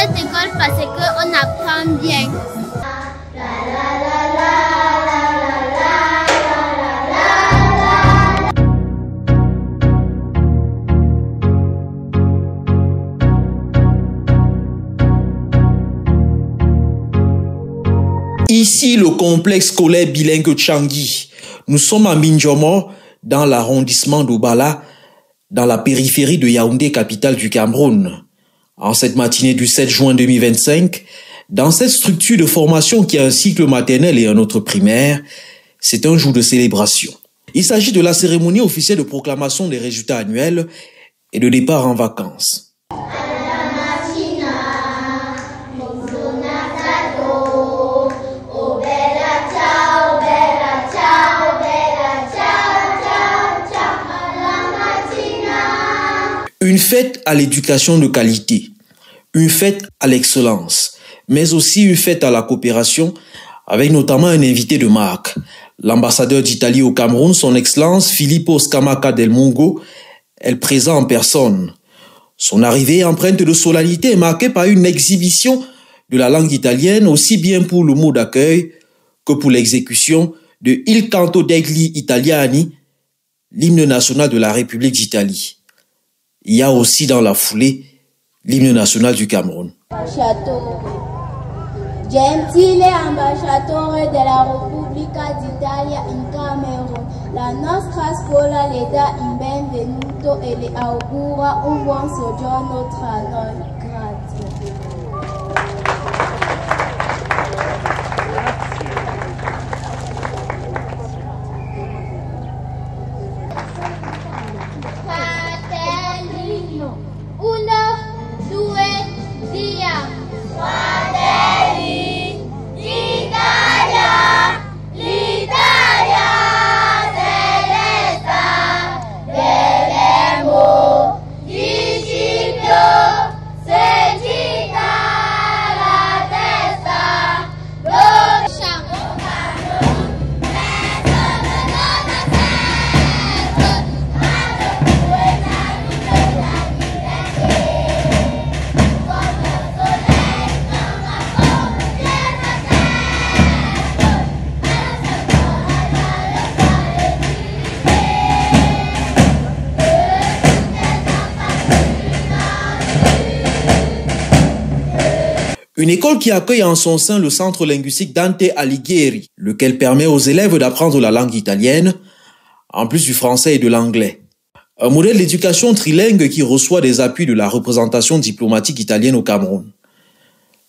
cette école parce qu'on apprend bien. Ici, le complexe scolaire bilingue Tchangui. Nous sommes à Minjomo, dans l'arrondissement d'Obala, dans la périphérie de Yaoundé, capitale du Cameroun. En cette matinée du 7 juin 2025, dans cette structure de formation qui a un cycle maternel et un autre primaire, c'est un jour de célébration. Il s'agit de la cérémonie officielle de proclamation des résultats annuels et de départ en vacances. Une fête à l'éducation de qualité, une fête à l'excellence, mais aussi une fête à la coopération, avec notamment un invité de marque, l'ambassadeur d'Italie au Cameroun, son Excellence Filippo Scamacca del Mungo, est présent en personne. Son arrivée empreinte de solennité est marquée par une exhibition de la langue italienne, aussi bien pour le mot d'accueil que pour l'exécution de Il Canto degli Italiani, l'hymne national de la République d'Italie. Il y a aussi dans la foulée l'hymne national du Cameroun. Gentile ambasciatore della Repubblica d'Italia in Camerun, la nostra scuola le dà il benvenuto e le augura un buon soggiorno tra noi. Grazie. Une école qui accueille en son sein le centre linguistique Dante Alighieri, lequel permet aux élèves d'apprendre la langue italienne, en plus du français et de l'anglais. Un modèle d'éducation trilingue qui reçoit des appuis de la représentation diplomatique italienne au Cameroun.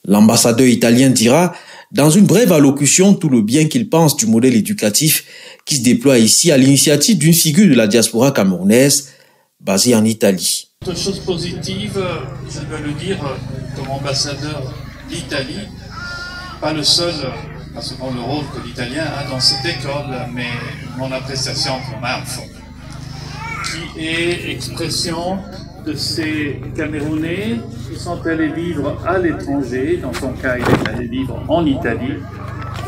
L'ambassadeur italien dira, dans une brève allocution, tout le bien qu'il pense du modèle éducatif qui se déploie ici à l'initiative d'une figure de la diaspora camerounaise basée en Italie. Autre chose positive, je dois le dire, comme ambassadeur d'Italie, pas le seul à se prendre le rôle que l'italien a dans cette école, mais mon appréciation comme enfant, qui est expression de ces Camerounais qui sont allés vivre à l'étranger, dans son cas il est allé vivre en Italie,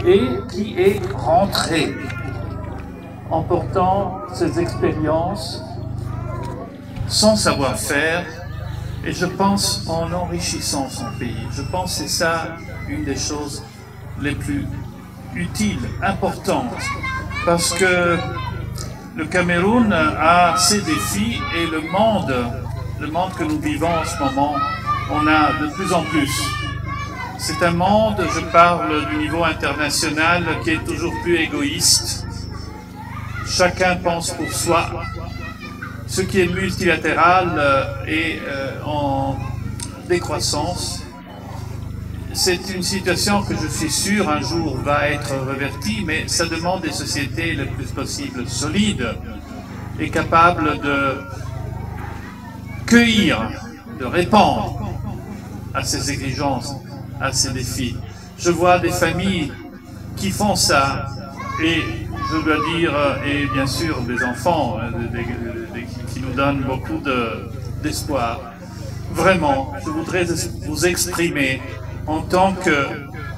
et qui est rentré en portant ses expériences, son savoir-faire, et je pense en enrichissant son pays. Je pense que c'est ça une des choses les plus utiles, importantes, parce que le Cameroun a ses défis et le monde que nous vivons en ce moment, on a de plus en plus. C'est un monde, je parle du niveau international, qui est toujours plus égoïste. Chacun pense pour soi. Ce qui est multilatéral est en décroissance. C'est une situation que je suis sûr un jour va être revertie, mais ça demande des sociétés le plus possible solides et capables de cueillir, de répondre à ces exigences, à ces défis. Je vois des familles qui font ça, et je dois dire, et bien sûr des enfants qui nous donnent beaucoup d'espoir. Vraiment, je voudrais vous exprimer en tant que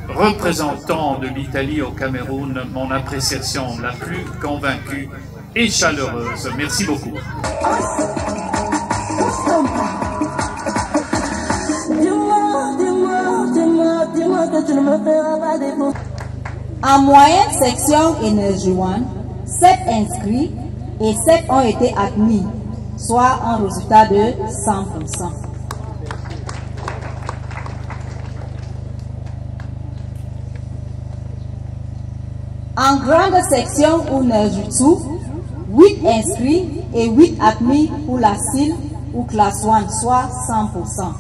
représentant de l'Italie au Cameroun mon appréciation la plus convaincue et chaleureuse. Merci beaucoup. You are the En moyenne section Énergie One, 7 inscrits et 7 ont été admis, soit un résultat de 100%. En grande section ou Nerjutsu, 8 inscrits et 8 admis pour la CIL ou classe 1, soit 100%.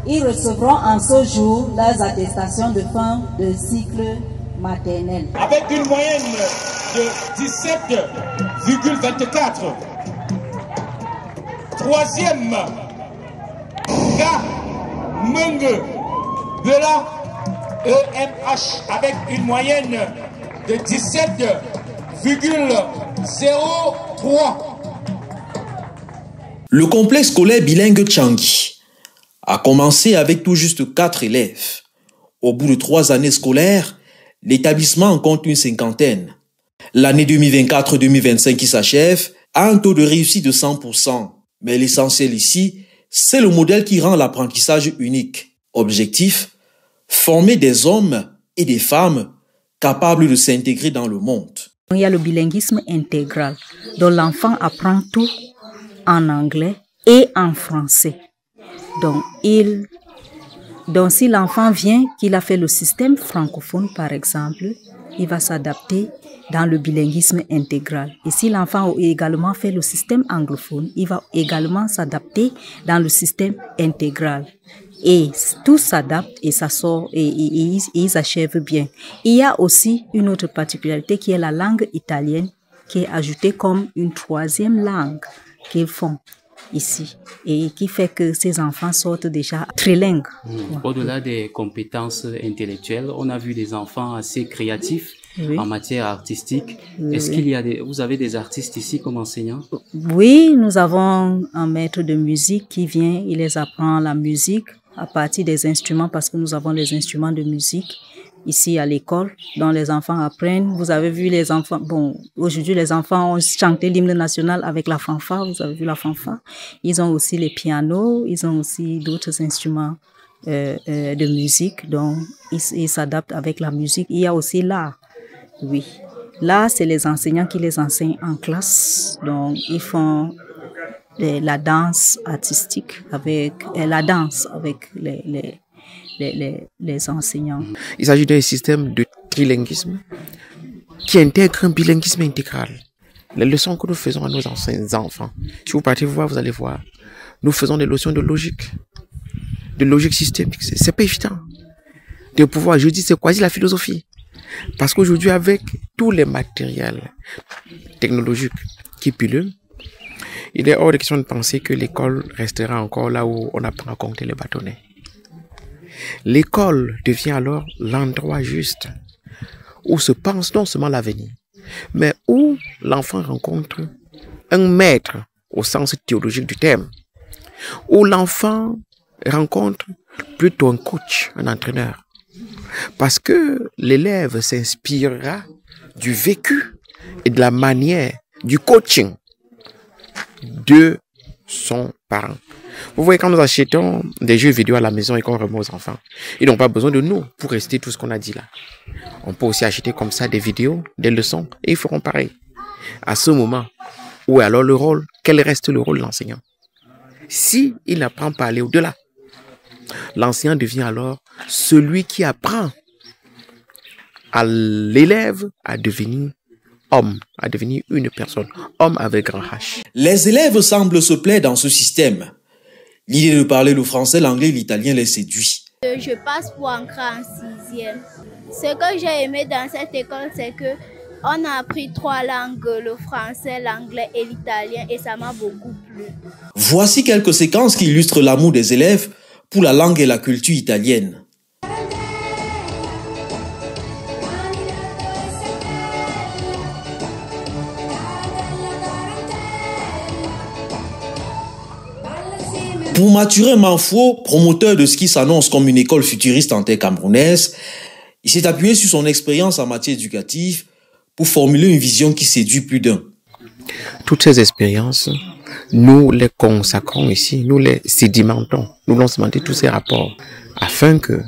Ils recevront en ce jour leurs attestations de fin de cycle maternel. Avec une moyenne de 17,24. Troisième, Ga Menge de la EMH avec une moyenne de 17,03. Le complexe scolaire bilingue Tchangui a commencé avec tout juste 4 élèves. Au bout de 3 années scolaires, l'établissement en compte une cinquantaine. L'année 2024-2025 qui s'achève a un taux de réussite de 100%. Mais l'essentiel ici, c'est le modèle qui rend l'apprentissage unique. Objectif, former des hommes et des femmes capables de s'intégrer dans le monde. Il y a le bilinguisme intégral, dont l'enfant apprend tout en anglais et en français. Donc si l'enfant vient, qu'il a fait le système francophone par exemple, il va s'adapter dans le bilinguisme intégral. Et si l'enfant a également fait le système anglophone, il va également s'adapter dans le système intégral. Et tout s'adapte et ça sort et ils achèvent bien. Il y a aussi une autre particularité qui est la langue italienne qui est ajoutée comme une 3e langue qu'ils font ici et qui fait que ces enfants sortent déjà trilingues. Au-delà des compétences intellectuelles, on a vu des enfants assez créatifs en matière artistique. Est-ce qu'il y a vous avez des artistes ici comme enseignants? Oui, nous avons un maître de musique qui vient, il les apprend la musique à partir des instruments parce que nous avons des instruments de musique ici à l'école dont les enfants apprennent. Vous avez vu les enfants, bon, aujourd'hui les enfants ont chanté l'hymne national avec la fanfare, vous avez vu la fanfare. Ils ont aussi les pianos, ils ont aussi d'autres instruments de musique, donc ils s'adaptent avec la musique. Il y a aussi l'art, oui. Là, c'est les enseignants qui les enseignent en classe, donc ils font la danse artistique avec la danse avec les enseignants. Il s'agit d'un système de trilinguisme qui intègre un bilinguisme intégral. Les leçons que nous faisons à nos enfants, si vous partez voir, vous allez voir, nous faisons des leçons de logique systémique. C'est pas évident de pouvoir, je dis, c'est quasi la philosophie. Parce qu'aujourd'hui, avec tous les matériels technologiques qui pullulent, il est hors de question de penser que l'école restera encore là où on apprend à compter les bâtonnets. L'école devient alors l'endroit juste où se pense non seulement l'avenir, mais où l'enfant rencontre un maître au sens théologique du terme, où l'enfant rencontre plutôt un coach, un entraîneur, parce que l'élève s'inspirera du vécu et de la manière du coaching de son parent. Vous voyez, quand nous achetons des jeux vidéo à la maison et qu'on remet aux enfants, ils n'ont pas besoin de nous pour rester tout ce qu'on a dit là. On peut aussi acheter comme ça des vidéos, des leçons, et ils feront pareil. À ce moment, où est alors le rôle? Quel reste le rôle de l'enseignant? Si il n'apprend pas à aller au-delà, l'enseignant devient alors celui qui apprend à l'élève à devenir homme, à devenir une personne, homme avec grand H. Les élèves semblent se plaire dans ce système. L'idée de parler le français, l'anglais et l'italien les séduit. Je passe pour entrer en 6e. Ce que j'ai aimé dans cette école, c'est que on a appris 3 langues, le français, l'anglais et l'italien, et ça m'a beaucoup plu. Voici quelques séquences qui illustrent l'amour des élèves pour la langue et la culture italienne. Pour Mathurin Manfo, promoteur de ce qui s'annonce comme une école futuriste en terre camerounaise, il s'est appuyé sur son expérience en matière éducative pour formuler une vision qui séduit plus d'un. Toutes ces expériences, nous les consacrons ici, nous les sédimentons, nous allons sédimenter tous ces rapports afin que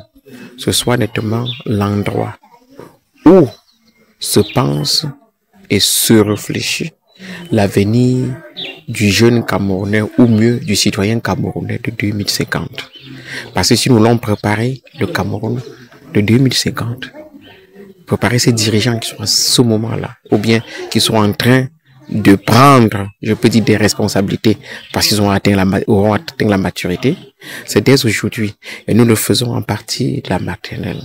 ce soit nettement l'endroit où se pense et se réfléchit l'avenir du jeune Camerounais ou mieux du citoyen camerounais de 2050. Parce que si nous voulons préparer le Cameroun de 2050, préparer ces dirigeants qui sont à ce moment-là, ou bien qui sont en train de prendre, je peux dire, des responsabilités parce qu'ils auront atteint la maturité, c'est dès aujourd'hui. Et nous le faisons en partie de la maternelle.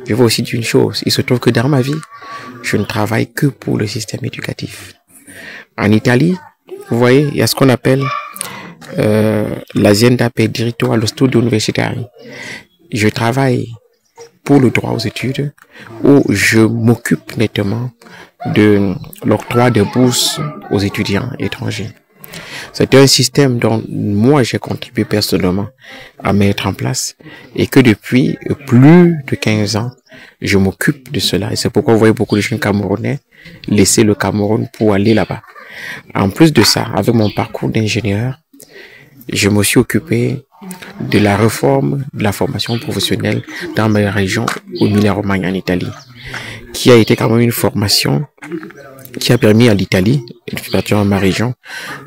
Je veux aussi dire une chose, il se trouve que dans ma vie, je ne travaille que pour le système éducatif. En Italie, vous voyez, il y a ce qu'on appelle l'azienda per diritto allo studio universitario. Je travaille pour le droit aux études où je m'occupe nettement de l'octroi de bourses aux étudiants étrangers. C'est un système dont moi j'ai contribué personnellement à mettre en place et que depuis plus de 15 ans, je m'occupe de cela. Et c'est pourquoi vous voyez beaucoup de jeunes Camerounais laisser le Cameroun pour aller là-bas. En plus de ça, avec mon parcours d'ingénieur, je me suis occupé de la réforme de la formation professionnelle dans ma région, au Emilia-Romagna en Italie, qui a été quand même une formation qui a permis à l'Italie, et particulièrement ma région,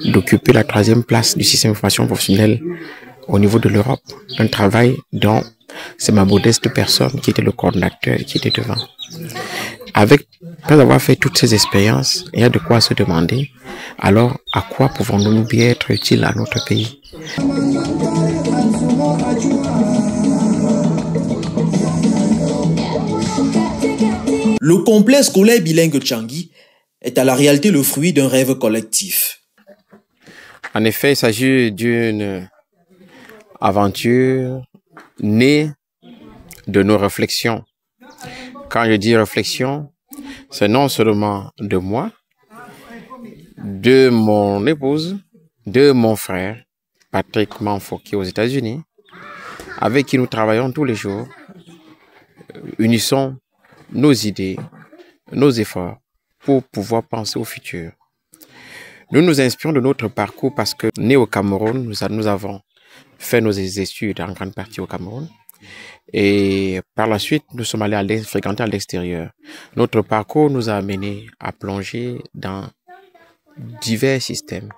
d'occuper la 3e place du système de formation professionnelle au niveau de l'Europe. Un travail dont c'est ma modeste personne qui était le coordinateur qui était devant. Après avoir fait toutes ces expériences, il y a de quoi se demander, alors à quoi pouvons-nous bien être utiles à notre pays? Le complexe scolaire bilingue Tchangui est à la réalité le fruit d'un rêve collectif. En effet, il s'agit d'une aventure née de nos réflexions. Quand je dis réflexion, c'est non seulement de moi, de mon épouse, de mon frère, Patrick Manfo, qui est aux États-Unis, avec qui nous travaillons tous les jours, unissons nos idées, nos efforts pour pouvoir penser au futur. Nous nous inspirons de notre parcours parce que, nés au Cameroun, nous avons fait nos études en grande partie au Cameroun. Et par la suite, nous sommes allés fréquenter à l'extérieur. Notre parcours nous a amenés à plonger dans divers systèmes.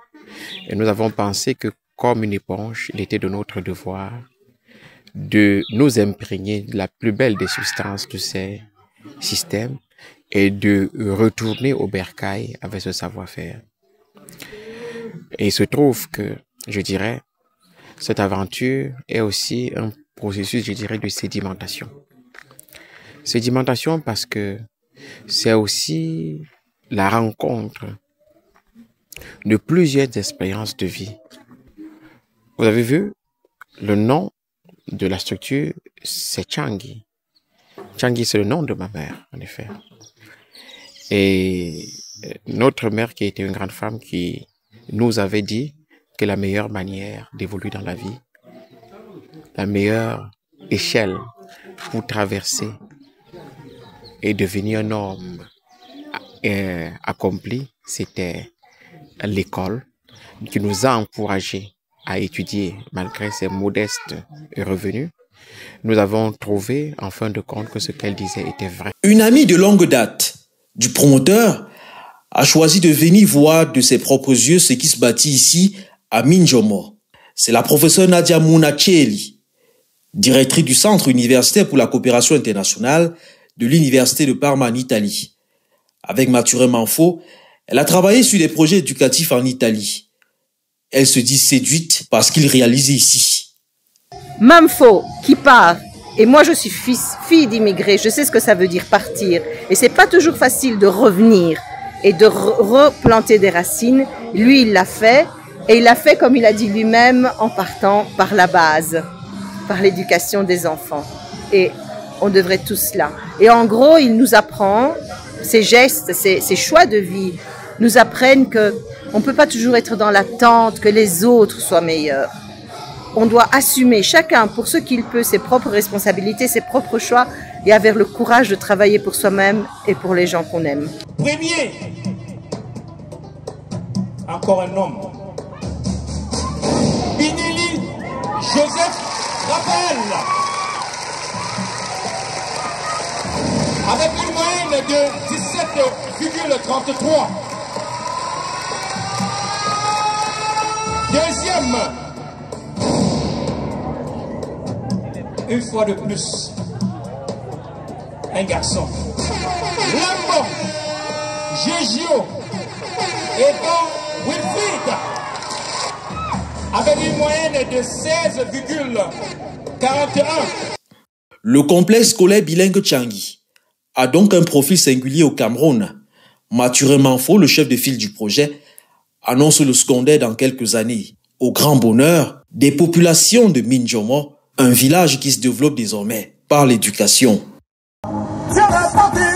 Et nous avons pensé que, comme une éponge, il était de notre devoir de nous imprégner de la plus belle des substances de ces systèmes et de retourner au bercail avec ce savoir-faire. Et il se trouve que, je dirais, cette aventure est aussi un processus, je dirais, de sédimentation. Sédimentation parce que c'est aussi la rencontre de plusieurs expériences de vie. Vous avez vu, le nom de la structure, c'est Tchangui. Tchangui, c'est le nom de ma mère, en effet. Et notre mère, qui était une grande femme, qui nous avait dit que la meilleure manière d'évoluer dans la vie, la meilleure échelle pour traverser et devenir un homme accompli, c'était l'école, qui nous a encouragés à étudier malgré ses modestes revenus. Nous avons trouvé en fin de compte que ce qu'elle disait était vrai. Une amie de longue date du promoteur a choisi de venir voir de ses propres yeux ce qui se bâtit ici à Minjomo. C'est la professeure Nadia Mounacheli, directrice du Centre universitaire pour la coopération internationale de l'Université de Parma en Italie. Avec Mathurin Manfo, elle a travaillé sur des projets éducatifs en Italie. Elle se dit séduite par ce qu'il réalise ici. Manfo qui part, et moi je suis fille d'immigrés, je sais ce que ça veut dire partir. Et c'est pas toujours facile de revenir et de replanter des racines. Lui, il l'a fait, et il l'a fait comme il a dit lui-même en partant par la base, par l'éducation des enfants. Et on devrait tout cela. Et en gros, il nous apprend, ces gestes, ces choix de vie, nous apprennent qu'on ne peut pas toujours être dans l'attente que les autres soient meilleurs. On doit assumer chacun pour ce qu'il peut ses propres responsabilités, ses propres choix et avoir le courage de travailler pour soi-même et pour les gens qu'on aime. Premier, encore un homme. Binili Joseph Raphaël. de 17,33. Deuxième, une fois de plus, un garçon. Lambo, Gégio et Don Wilfried, avec une moyenne de 16,41. Le complexe scolaire bilingue Tchangui a donc un profil singulier au Cameroun. Mathurin Manfo, le chef de file du projet, annonce le secondaire dans quelques années. Au grand bonheur des populations de Minjomo, un village qui se développe désormais par l'éducation. C'est la santé.